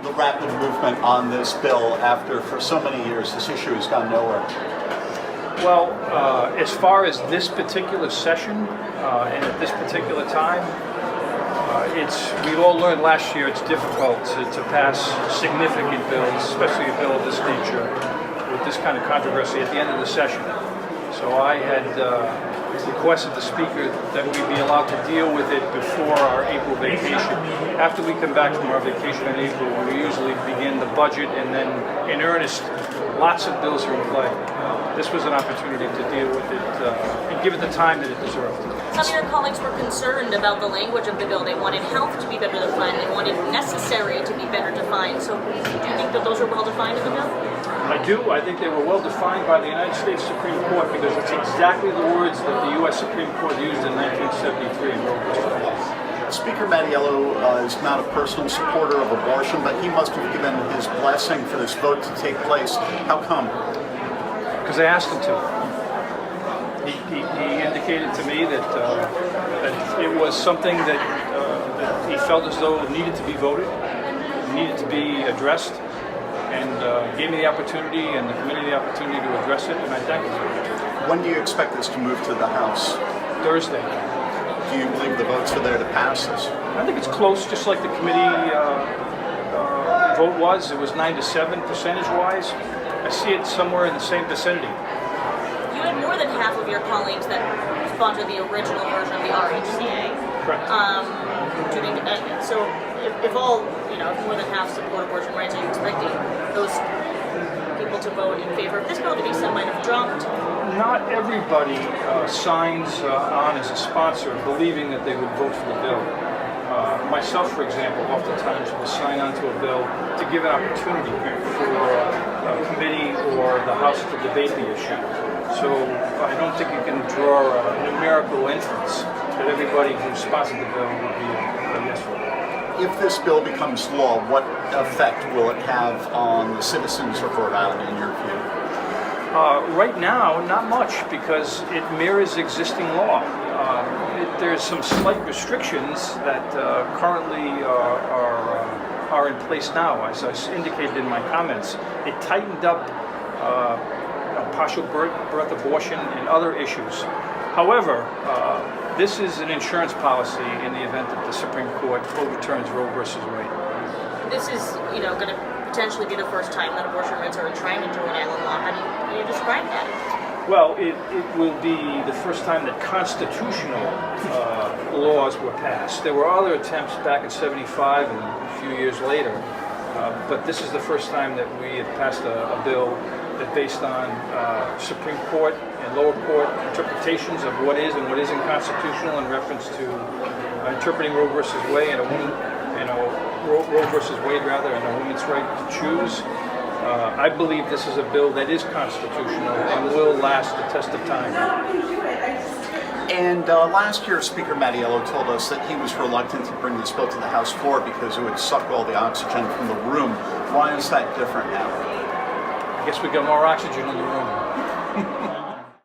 the rapid movement on this bill after, for so many years, this issue has gone nowhere? Well, as far as this particular session and at this particular time, we've all learned last year it's difficult to pass significant bills, especially a bill of this nature, with this kind of controversy at the end of the session. So I had requested the Speaker that we be allowed to deal with it before our April vacation. After we come back from our vacation in April, we usually begin the budget, and then in earnest, lots of bills are in play. This was an opportunity to deal with it and give it the time that it deserved. Some of your colleagues were concerned about the language of the bill. They wanted health to be better defined. They wanted necessary to be better defined. So do you think that those are well defined in the bill? I do. I think they were well defined by the United States Supreme Court because it's exactly the words that the U.S. Supreme Court used in 1973 in Roe v. Wade. Speaker Mattiello is not a personal supporter of abortion, but he must have given his blessing for this vote to take place. How come? Because I asked him to. He indicated to me that it was something that he felt as though it needed to be voted, needed to be addressed, and gave me the opportunity and the committee the opportunity to address it, and I thank him for it. When do you expect this to move to the House? Thursday. Do you believe the votes are there to pass this? I think it's close, just like the committee vote was. It was 9-7 percentage-wise. I see it somewhere in the same vicinity. You had more than half of your colleagues that sponsored the original version of the RHCA. Correct. So if all, if more than half support abortion rights, are you expecting those people to vote in favor of this bill? To be some might have dropped. Not everybody signs on as a sponsor believing that they would vote for the bill. Myself, for example, oftentimes will sign on to a bill to give an opportunity for a committee or the House to debate the issue. So I don't think you can draw a numerical inference that everybody who sponsored the bill would be a yes vote. If this bill becomes law, what effect will it have on the citizens of Rhode Island, in your view? Right now, not much, because it mirrors existing law. There's some slight restrictions that currently are in place now. As I indicated in my comments, it tightened up partial birth abortion and other issues. However, this is an insurance policy in the event that the Supreme Court overturns Roe versus Wade. This is, going to potentially be the first time that abortion rights are enshrined into Rhode Island law. How do you describe that? Well, it will be the first time that constitutional laws were passed. There were other attempts back in '75 and a few years later, but this is the first time that we have passed a bill that, based on Supreme Court and lower court interpretations of what is and what isn't constitutional in reference to interpreting Roe versus Wade and Roe versus Wade rather, and a woman's right to choose. I believe this is a bill that is constitutional and will last the test of time. And last year, Speaker Mattiello told us that he was reluctant to bring this bill to the House floor because it would suck all the oxygen from the room. Why is that different now? I guess we got more oxygen in the room.